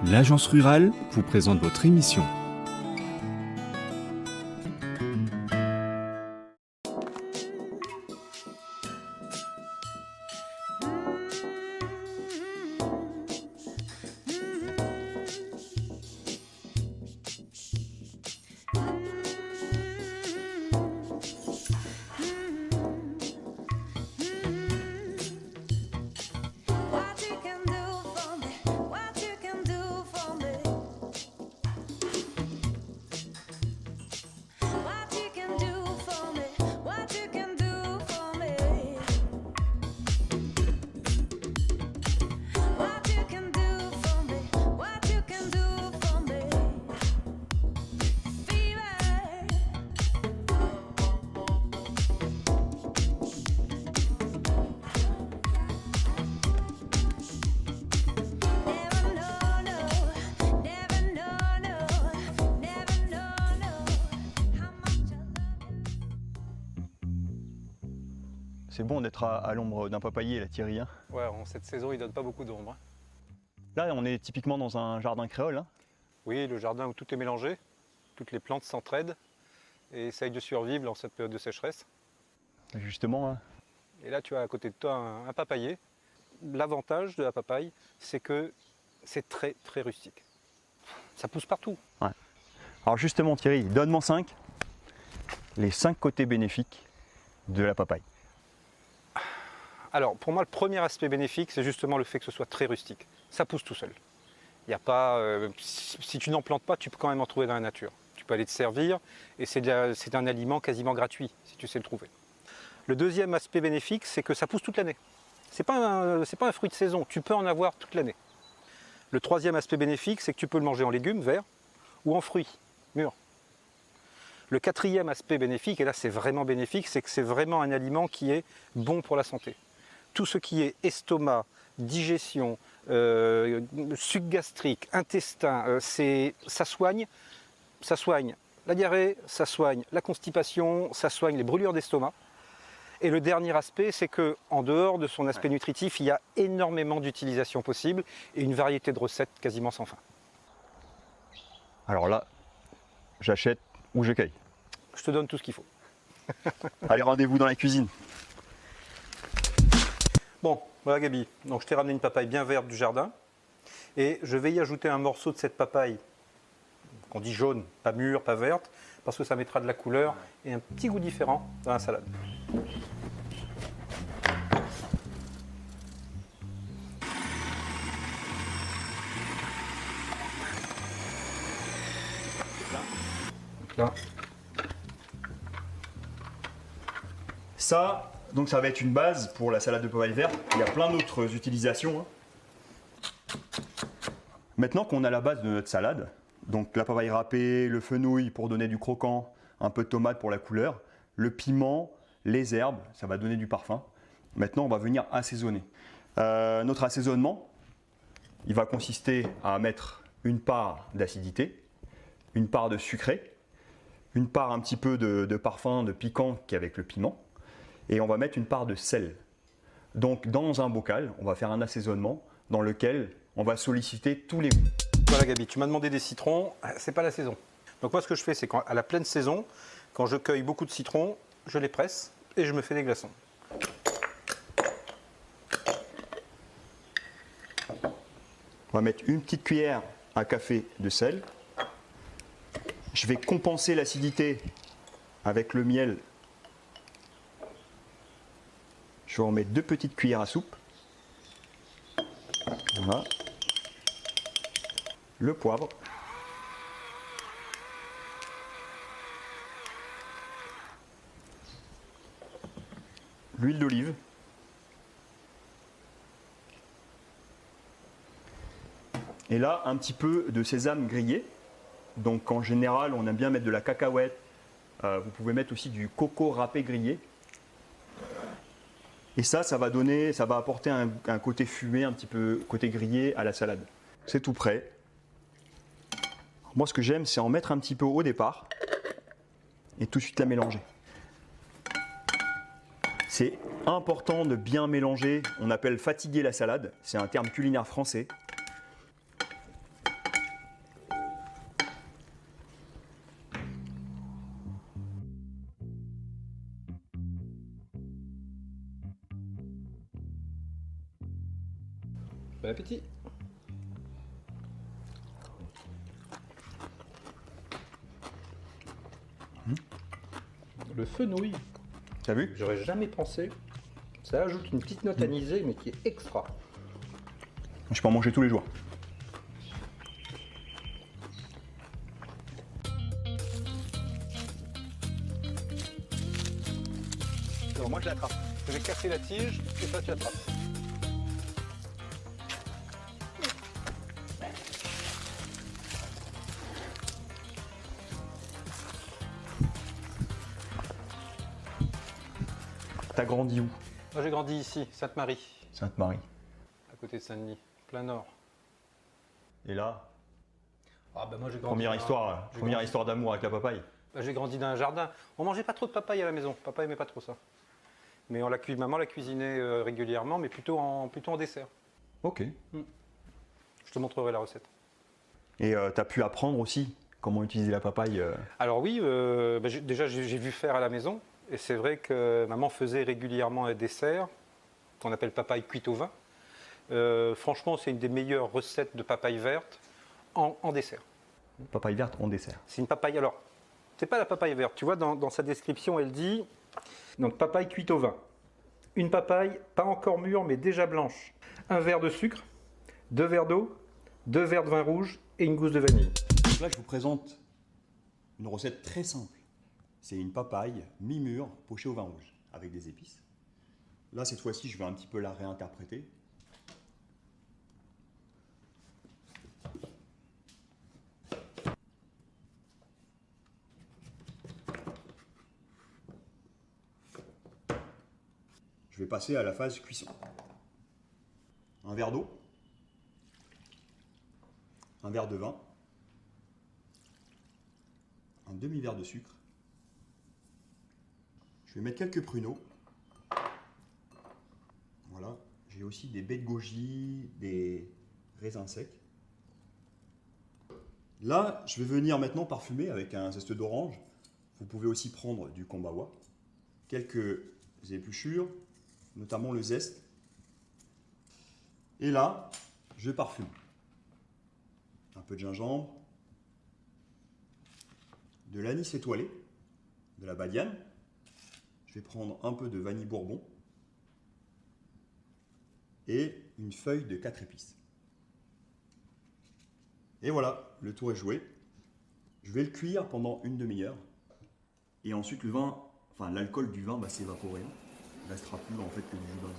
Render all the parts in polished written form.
L'Agence Rurale vous présente votre émission. C'est bon d'être à l'ombre d'un papayer, la Thierry. Hein. Ouais, en cette saison, il donne pas beaucoup d'ombre. Hein. Là, on est typiquement dans un jardin créole. Hein. Oui, le jardin où tout est mélangé, toutes les plantes s'entraident et essayent de survivre en cette période de sécheresse. Justement. Hein. Et là, tu as à côté de toi un papayer. L'avantage de la papaye, c'est que c'est très très rustique. Ça pousse partout. Ouais. Alors justement, Thierry, donne-moi 5. Les 5 côtés bénéfiques de la papaye. Alors, pour moi, le premier aspect bénéfique, c'est justement le fait que ce soit très rustique. Ça pousse tout seul. Il y a pas, si tu n'en plantes pas, tu peux quand même en trouver dans la nature. Tu peux aller te servir et c'est un aliment quasiment gratuit, si tu sais le trouver. Le deuxième aspect bénéfique, c'est que ça pousse toute l'année. Ce n'est pas un fruit de saison, tu peux en avoir toute l'année. Le troisième aspect bénéfique, c'est que tu peux le manger en légumes verts ou en fruits mûrs. Le quatrième aspect bénéfique, et là c'est vraiment bénéfique, c'est que c'est vraiment un aliment qui est bon pour la santé. Tout ce qui est estomac, digestion, suc gastrique, intestin, ça soigne la diarrhée, ça soigne la constipation, ça soigne les brûlures d'estomac. Et le dernier aspect, c'est qu'en dehors de son aspect nutritif, il y a énormément d'utilisations possibles et une variété de recettes quasiment sans fin. Alors là, j'achète ou je cueille. Je te donne tout ce qu'il faut. Allez, rendez-vous dans la cuisine. Bon, voilà Gabi, donc je t'ai ramené une papaye bien verte du jardin et je vais y ajouter un morceau de cette papaye, qu'on dit jaune, pas mûre, pas verte, parce que ça mettra de la couleur et un petit goût différent dans la salade. Donc là. Ça, donc ça va être une base pour la salade de papaye verte. Il y a plein d'autres utilisations. Hein. Maintenant qu'on a la base de notre salade, donc la papaye râpée, le fenouil pour donner du croquant, un peu de tomate pour la couleur, le piment, les herbes, ça va donner du parfum. Maintenant, on va venir assaisonner. Notre assaisonnement, il va consister à mettre une part d'acidité, une part de sucré, une part un petit peu de parfum, de piquant qui est avec le piment. Et on va mettre une part de sel. Donc dans un bocal, on va faire un assaisonnement dans lequel on va solliciter tous les goûts. Voilà Gabi, tu m'as demandé des citrons, c'est pas la saison. Donc moi ce que je fais, c'est qu'à la pleine saison, quand je cueille beaucoup de citrons, je les presse et je me fais des glaçons. On va mettre une petite cuillère à café de sel. Je vais compenser l'acidité avec le miel. Je vais en mettre 2 petites cuillères à soupe. Voilà. Le poivre. L'huile d'olive. Et là, un petit peu de sésame grillé. Donc en général, on aime bien mettre de la cacahuète. Vous pouvez mettre aussi du coco râpé grillé. Et ça va apporter un côté fumé, un petit peu côté grillé à la salade. C'est tout prêt. Moi, ce que j'aime, c'est en mettre un petit peu au départ et tout de suite la mélanger. C'est important de bien mélanger. On appelle fatiguer la salade. C'est un terme culinaire français. Bon appétit. Le fenouil, T'as vu? j'aurais jamais pensé. Ça ajoute une petite note anisée, mais qui est extra. Je peux en manger tous les jours. Alors moi je l'attrape. Je vais casser la tige et toi tu attrapes. T'as grandi où? Moi j'ai grandi ici, Sainte-Marie, Sainte-Marie. à côté de Saint-Denis, plein nord. Et là, Ah bah moi j'ai grandi. première dans- histoire, j'ai première grandi- histoire d'amour avec la papaye. Bah, j'ai grandi dans un jardin. On mangeait pas trop de papaye à la maison. Papa aimait pas trop ça. Mais maman la cuisinait régulièrement, mais plutôt en dessert. Ok. Je te montrerai la recette. Et t'as pu apprendre aussi comment utiliser la papaye. Alors oui, déjà j'ai vu faire à la maison. Et c'est vrai que maman faisait régulièrement un dessert qu'on appelle papaye cuite au vin. Franchement, c'est une des meilleures recettes de papaye verte en dessert. Papaye verte en dessert. C'est une papaye. Alors, c'est pas la papaye verte. Tu vois, dans sa description, elle dit donc papaye cuite au vin. Une papaye pas encore mûre mais déjà blanche. Un verre de sucre, 2 verres d'eau, 2 verres de vin rouge et une gousse de vanille. Donc là, je vous présente une recette très simple. C'est une papaye mi-mûre pochée au vin rouge avec des épices. Là, cette fois-ci, je vais un petit peu la réinterpréter. Je vais passer à la phase cuisson. Un verre d'eau, un verre de vin, un demi-verre de sucre. Je vais mettre quelques pruneaux. Voilà. J'ai aussi des baies de goji, des raisins secs. Là, je vais venir maintenant parfumer avec un zeste d'orange. Vous pouvez aussi prendre du kombawa, quelques épluchures, notamment le zeste. Et là, je parfume. Un peu de gingembre, de l'anis étoilé, de la badiane. Je vais prendre un peu de vanille bourbon et une feuille de 4 épices. Et voilà, le tour est joué. Je vais le cuire pendant une demi-heure. Et ensuite, le vin, enfin l'alcool du vin va s'évaporer. Il ne restera plus en fait que du jus d'orange.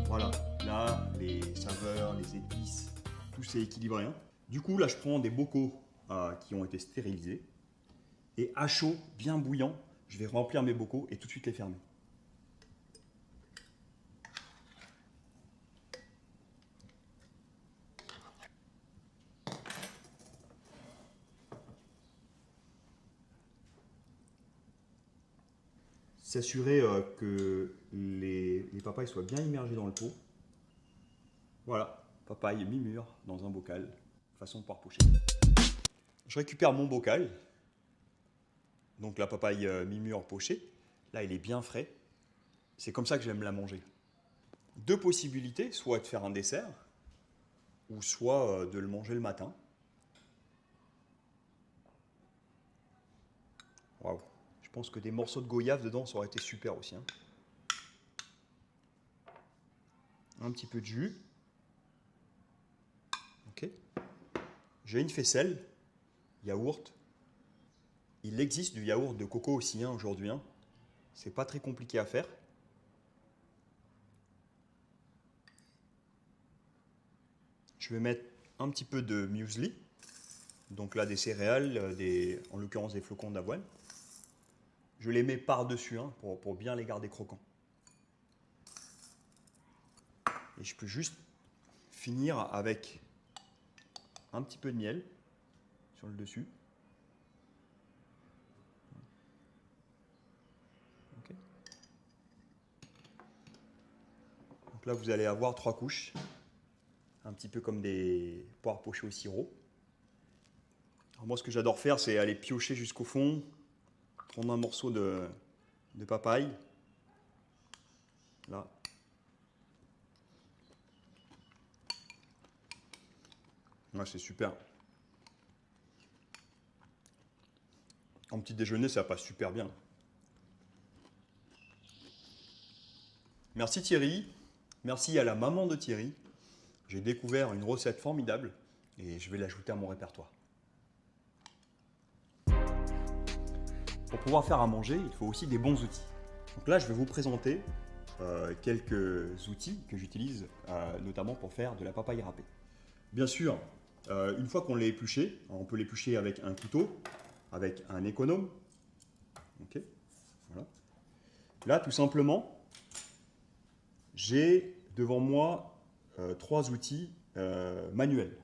Voilà, là, les saveurs, les épices, tout s'est équilibré. Du coup, là, je prends des bocaux qui ont été stérilisés. Et à chaud, bien bouillant, je vais remplir mes bocaux et tout de suite les fermer. S'assurer que les papayes soient bien immergées dans le pot. Voilà, papaye mi-mûre dans un bocal, façon poire pochée. Je récupère mon bocal, donc la papaye mi-mûre pochée. Là, il est bien frais. C'est comme ça que j'aime la manger. Deux possibilités, soit de faire un dessert, ou soit de le manger le matin. Waouh! Je pense que des morceaux de goyave dedans, ça aurait été super aussi. Hein. Un petit peu de jus. Ok. J'ai une faisselle, yaourt. Il existe du yaourt de coco aussi hein, aujourd'hui. Hein. C'est pas très compliqué à faire. Je vais mettre un petit peu de muesli. Donc là, des céréales, en l'occurrence des flocons d'avoine. Je les mets par-dessus hein, pour bien les garder croquants. Et je peux juste finir avec un petit peu de miel sur le dessus. Okay. Donc là, vous allez avoir 3 couches. Un petit peu comme des poires pochées au sirop. Alors moi, ce que j'adore faire, c'est aller piocher jusqu'au fond, prendre un morceau de de papaye. Là. Ouais, c'est super. En petit déjeuner, ça passe super bien. Merci Thierry. Merci à la maman de Thierry. J'ai découvert une recette formidable et je vais l'ajouter à mon répertoire. Pour pouvoir faire à manger, il faut aussi des bons outils. Donc là, je vais vous présenter quelques outils que j'utilise notamment pour faire de la papaye râpée. Bien sûr, une fois qu'on l'a épluché, on peut l'éplucher avec un couteau, avec un économe. Okay. Voilà. Là, tout simplement, j'ai devant moi 3 outils manuels.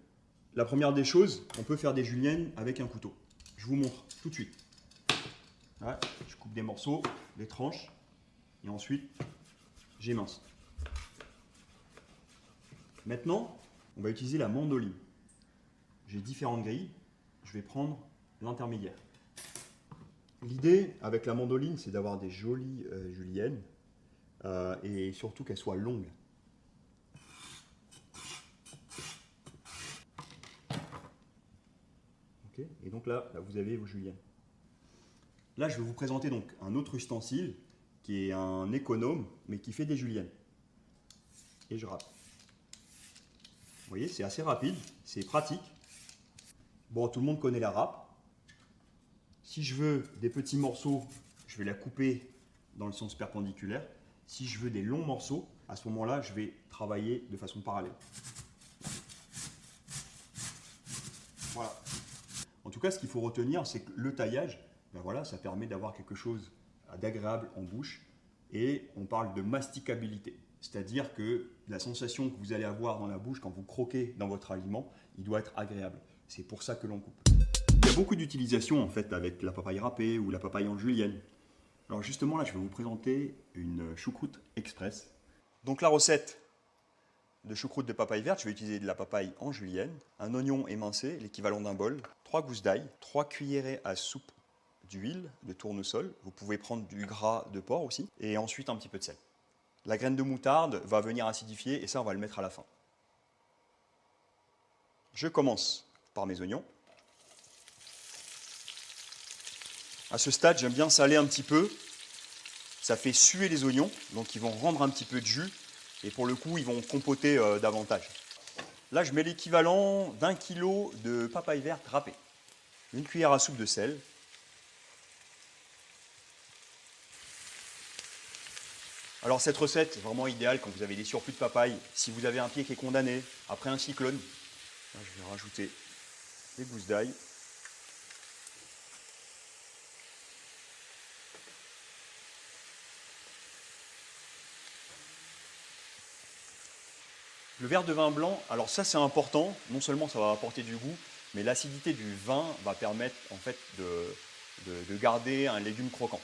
La première des choses, on peut faire des juliennes avec un couteau. Je vous montre tout de suite. Ouais, je coupe des morceaux, des tranches, et ensuite j'émince. Maintenant, on va utiliser la mandoline. J'ai différentes grilles, je vais prendre l'intermédiaire. L'idée avec la mandoline, c'est d'avoir des jolies juliennes et surtout qu'elles soient longues. Okay. Et donc là, vous avez vos juliennes. Là, je vais vous présenter donc un autre ustensile qui est un économe, mais qui fait des juliennes. Et je râpe. Vous voyez, c'est assez rapide, c'est pratique. Bon, tout le monde connaît la râpe. Si je veux des petits morceaux, je vais la couper dans le sens perpendiculaire. Si je veux des longs morceaux, à ce moment-là, je vais travailler de façon parallèle. Voilà. En tout cas, ce qu'il faut retenir, c'est que le taillage, ben voilà, ça permet d'avoir quelque chose d'agréable en bouche et on parle de masticabilité. C'est-à-dire que la sensation que vous allez avoir dans la bouche quand vous croquez dans votre aliment, il doit être agréable. C'est pour ça que l'on coupe. Il y a beaucoup d'utilisations en fait avec la papaye râpée ou la papaye en julienne. Alors justement là, je vais vous présenter une choucroute express. Donc la recette de choucroute de papaye verte, je vais utiliser de la papaye en julienne, un oignon émincé, l'équivalent d'un bol, 3 gousses d'ail, 3 cuillerées à soupe d'huile de tournesol. Vous pouvez prendre du gras de porc aussi, et ensuite un petit peu de sel. La graine de moutarde va venir acidifier et ça, on va le mettre à la fin. Je commence par mes oignons. À ce stade, j'aime bien saler un petit peu. Ça fait suer les oignons, donc ils vont rendre un petit peu de jus. Et pour le coup, ils vont compoter davantage. Là, je mets l'équivalent d'1 kg de papaye verte râpée. Une cuillère à soupe de sel. Alors cette recette est vraiment idéale quand vous avez des surplus de papaye. Si vous avez un pied qui est condamné après un cyclone, là, je vais rajouter des gousses d'ail. Le verre de vin blanc, alors ça c'est important, non seulement ça va apporter du goût, mais l'acidité du vin va permettre en fait de garder un légume croquant.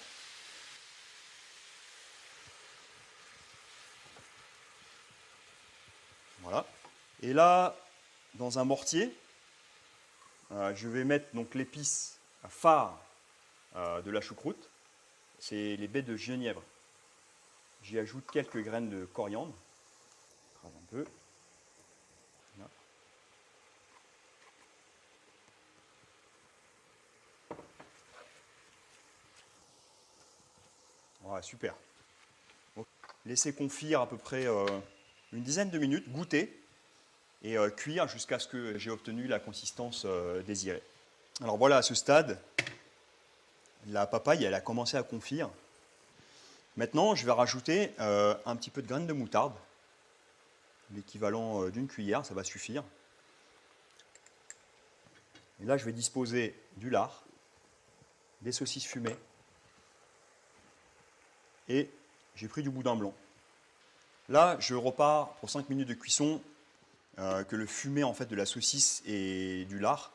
Voilà. Et là, dans un mortier, je vais mettre donc l'épice phare de la choucroute, c'est les baies de genièvre. J'y ajoute quelques graines de coriandre, un peu. Voilà. Voilà, super. Donc, laissez confire à peu près une dizaine de minutes, goûter et cuire jusqu'à ce que j'ai obtenu la consistance désirée. Alors voilà, à ce stade, la papaye, elle a commencé à confire. Maintenant, je vais rajouter un petit peu de graines de moutarde, l'équivalent d'une cuillère, ça va suffire. Et là, je vais disposer du lard, des saucisses fumées et j'ai pris du boudin blanc. Là, je repars pour 5 minutes de cuisson, que le fumé en fait, de la saucisse et du lard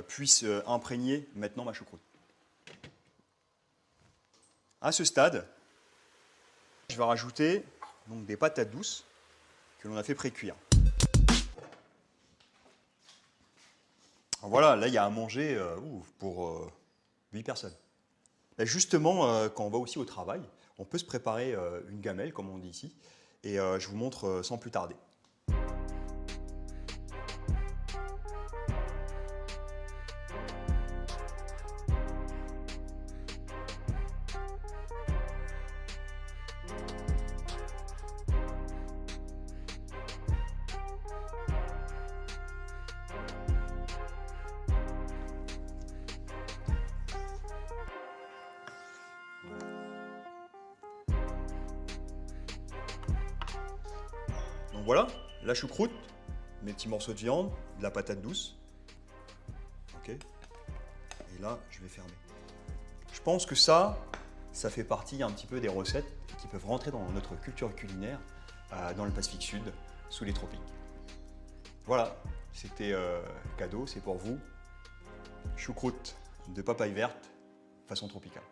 puisse imprégner maintenant ma choucroute. À ce stade, je vais rajouter donc, des patates douces que l'on a fait pré-cuire. Voilà, là il y a à manger pour 8 personnes. Et justement, quand on va aussi au travail, on peut se préparer une gamelle, comme on dit ici, et je vous montre sans plus tarder. Donc voilà, la choucroute, mes petits morceaux de viande, de la patate douce. Ok. Et là, je vais fermer. Je pense que ça fait partie un petit peu des recettes qui peuvent rentrer dans notre culture culinaire dans le Pacifique Sud, sous les tropiques. Voilà, c'était cadeau, c'est pour vous. Choucroute de papaye verte, façon tropicale.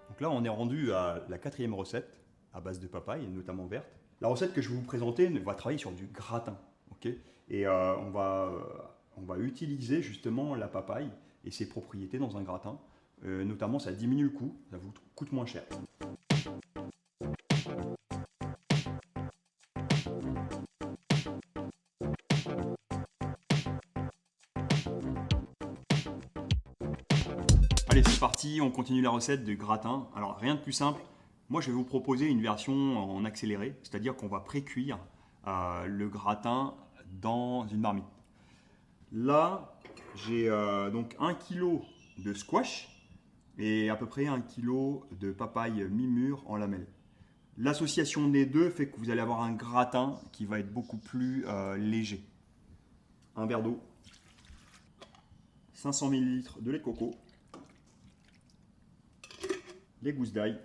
Donc là, on est rendu à la 4e recette à base de papaye, notamment verte. La recette que je vais vous présenter va travailler sur du gratin. Okay, et on va utiliser justement la papaye et ses propriétés dans un gratin. Notamment, ça diminue le coût, ça vous coûte moins cher. Allez, c'est parti, on continue la recette de gratin. Alors, rien de plus simple. Moi, je vais vous proposer une version en accéléré, c'est-à-dire qu'on va pré-cuire le gratin dans une marmite. Là, j'ai donc 1 kg de squash et à peu près 1 kg de papaye mi-mûre en lamelles. L'association des deux fait que vous allez avoir un gratin qui va être beaucoup plus léger. Un verre d'eau, 500 ml de lait de coco, les gousses d'ail,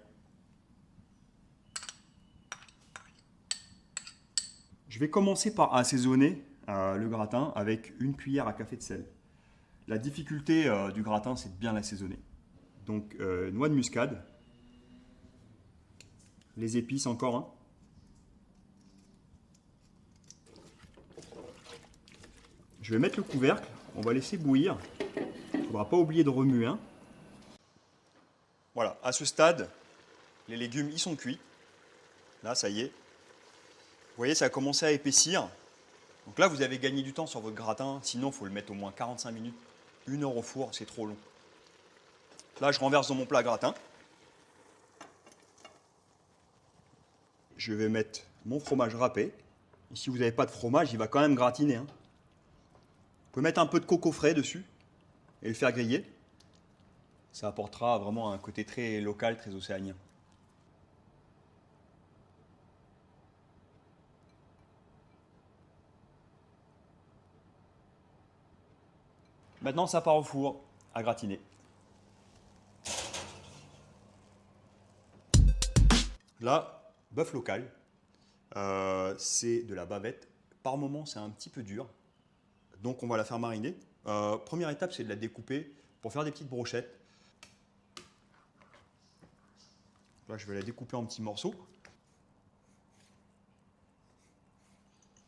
je vais commencer par assaisonner le gratin avec une cuillère à café de sel. La difficulté du gratin, c'est de bien l'assaisonner. Donc, noix de muscade, les épices encore un. Je vais mettre le couvercle, on va laisser bouillir. Il ne faudra pas oublier de remuer. Hein. Voilà, à ce stade, les légumes y sont cuits. Là, ça y est. Vous voyez, ça a commencé à épaissir. Donc là, vous avez gagné du temps sur votre gratin. Sinon, il faut le mettre au moins 45 minutes. 1 heure au four, c'est trop long. Là, je renverse dans mon plat gratin. Je vais mettre mon fromage râpé. Et si vous n'avez pas de fromage, il va quand même gratiner. Hein. Vous pouvez mettre un peu de coco frais dessus et le faire griller. Ça apportera vraiment un côté très local, très océanien. Maintenant, ça part au four à gratiner. Là, bœuf local, c'est de la bavette. Par moment, c'est un petit peu dur, donc on va la faire mariner. Première étape, c'est de la découper pour faire des petites brochettes. Là, je vais la découper en petits morceaux.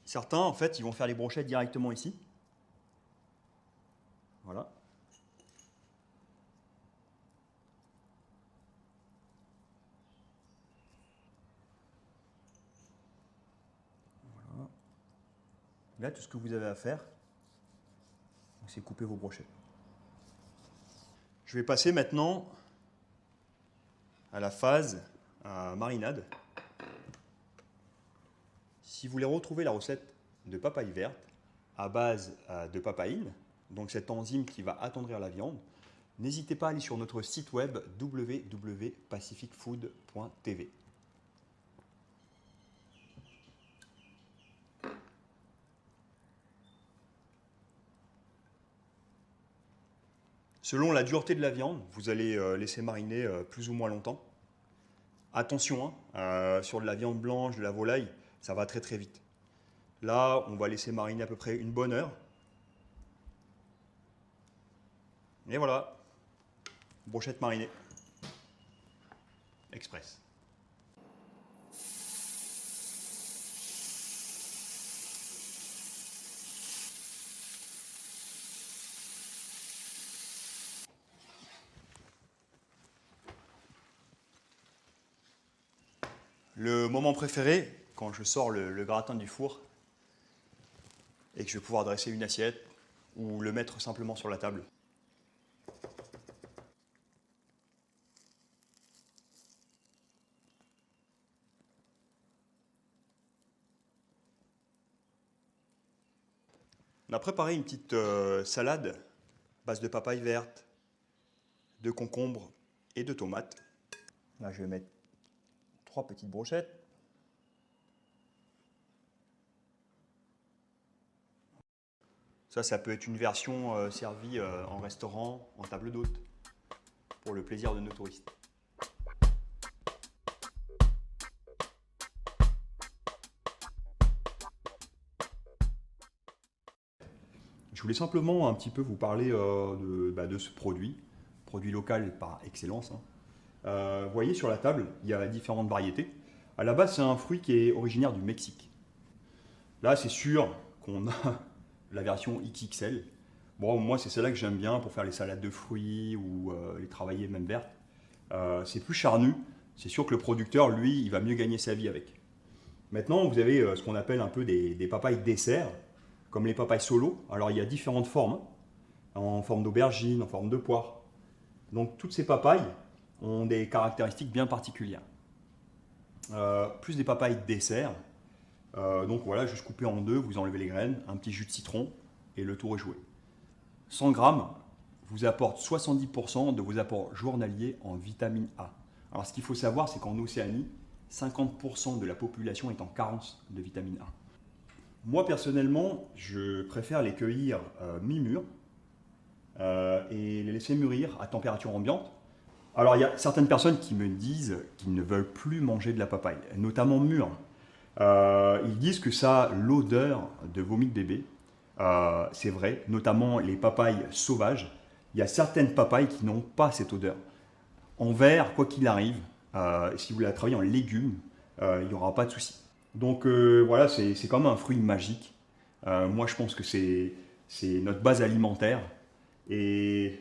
Certains, en fait, ils vont faire les brochettes directement ici. Voilà. Voilà. Là, tout ce que vous avez à faire, c'est couper vos brochettes. Je vais passer maintenant à la phase marinade. Si vous voulez retrouver la recette de papaye verte à base de papaïne, donc cette enzyme qui va attendrir la viande, n'hésitez pas à aller sur notre site web www.pacificfood.tv. Selon la dureté de la viande, vous allez laisser mariner plus ou moins longtemps. Attention, hein, sur de la viande blanche, de la volaille, ça va très très vite. Là, on va laisser mariner à peu près une bonne heure. Et voilà, brochette marinée, express. Le moment préféré, quand je sors le gratin du four et que je vais pouvoir dresser une assiette ou le mettre simplement sur la table. On a préparé une petite salade à base de papaye verte, de concombre et de tomates. Là, je vais mettre 3 petites brochettes. Ça peut être une version servie en restaurant, en table d'hôte, pour le plaisir de nos touristes. Je voulais simplement un petit peu vous parler de ce produit local par excellence. Vous voyez sur la table, il y a différentes variétés. À la base, c'est un fruit qui est originaire du Mexique. Là, c'est sûr qu'on a la version XXL. Bon, moi, c'est celle-là que j'aime bien pour faire les salades de fruits ou les travailler même vertes. C'est plus charnu. C'est sûr que le producteur, lui, il va mieux gagner sa vie avec. Maintenant, vous avez ce qu'on appelle un peu des papayes dessert, comme les papayes solo. Alors, il y a différentes formes, en forme d'aubergine, en forme de poire. Donc, toutes ces papayes ont des caractéristiques bien particulières. Plus des papayes dessert. Donc voilà, juste coupé en deux, vous enlevez les graines, un petit jus de citron et le tour est joué. 100 grammes vous apporte 70% de vos apports journaliers en vitamine A. Alors ce qu'il faut savoir, c'est qu'en Océanie, 50% de la population est en carence de vitamine A. Moi personnellement, je préfère les cueillir mi-mûrs et les laisser mûrir à température ambiante. Alors il y a certaines personnes qui me disent qu'ils ne veulent plus manger de la papaye, notamment mûre. Ils disent que ça a l'odeur de vomi de bébé. C'est vrai, notamment les papayes sauvages. Il y a certaines papayes qui n'ont pas cette odeur. En verre, quoi qu'il arrive, si vous la travaillez en légumes, il n'y aura pas de souci. Donc voilà, c'est quand même un fruit magique. Moi, je pense que c'est notre base alimentaire. Et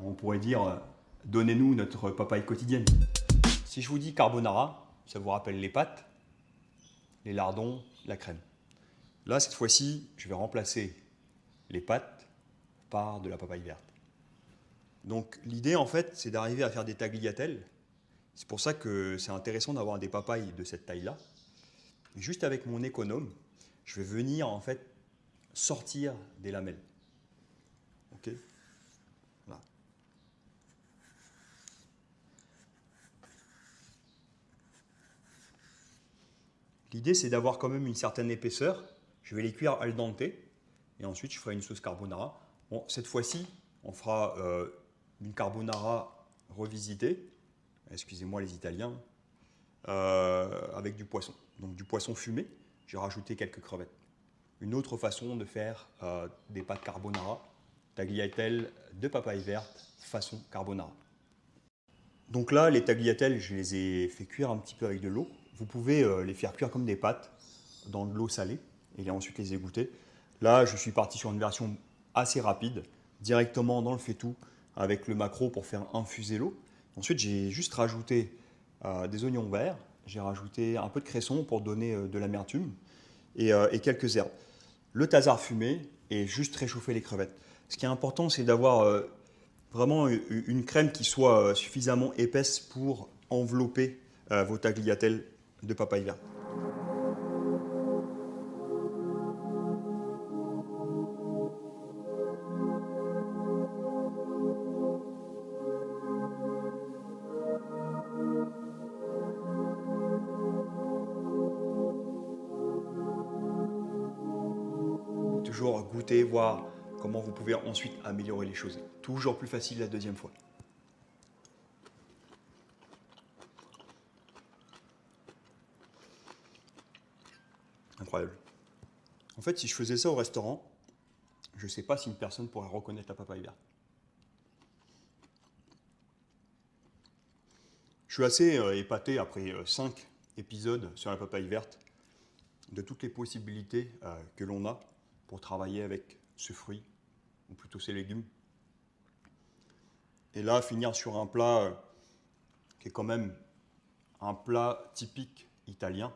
on pourrait dire, donnez-nous notre papaye quotidienne. Si je vous dis carbonara, ça vous rappelle les pâtes, les lardons, la crème. Là, cette fois-ci, je vais remplacer les pâtes par de la papaye verte. Donc l'idée, en fait, c'est d'arriver à faire des tagliatelles. C'est pour ça que c'est intéressant d'avoir des papayes de cette taille-là. Juste avec mon économe, je vais venir, en fait, sortir des lamelles. Ok ? Voilà. L'idée, c'est d'avoir quand même une certaine épaisseur. Je vais les cuire al dente et ensuite je ferai une sauce carbonara. Bon, cette fois-ci, on fera une carbonara revisitée, excusez-moi les Italiens, avec du poisson. Donc du poisson fumé, j'ai rajouté quelques crevettes. Une autre façon de faire des pâtes carbonara, tagliatelles de papaye verte façon carbonara. Donc là, les tagliatelles, je les ai fait cuire un petit peu avec de l'eau. Vous pouvez les faire cuire comme des pâtes dans de l'eau salée et ensuite les égoutter. Là, je suis parti sur une version assez rapide, directement dans le faitout avec le maquereau pour faire infuser l'eau. Ensuite, j'ai juste rajouté des oignons verts, j'ai rajouté un peu de cresson pour donner de l'amertume et quelques herbes. Le thazard fumé et juste réchauffer les crevettes. Ce qui est important, c'est d'avoir vraiment une crème qui soit suffisamment épaisse pour envelopper vos tagliatelles de papaye verte. Toujours goûter, voir comment vous pouvez ensuite améliorer les choses. Toujours plus facile la deuxième fois. Incroyable. En fait, si je faisais ça au restaurant, je ne sais pas si une personne pourrait reconnaître la papaye verte. Je suis assez épaté après 5 épisodes sur la papaye verte de toutes les possibilités que l'on a pour travailler avec ce fruit, ou plutôt ces légumes. Et là, finir sur un plat qui est quand même un plat typique italien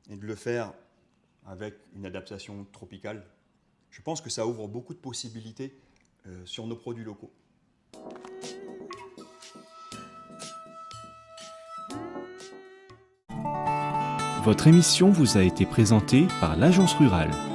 et de le faire avec une adaptation tropicale, je pense que ça ouvre beaucoup de possibilités sur nos produits locaux. Votre émission vous a été présentée par l'Agence Rurale.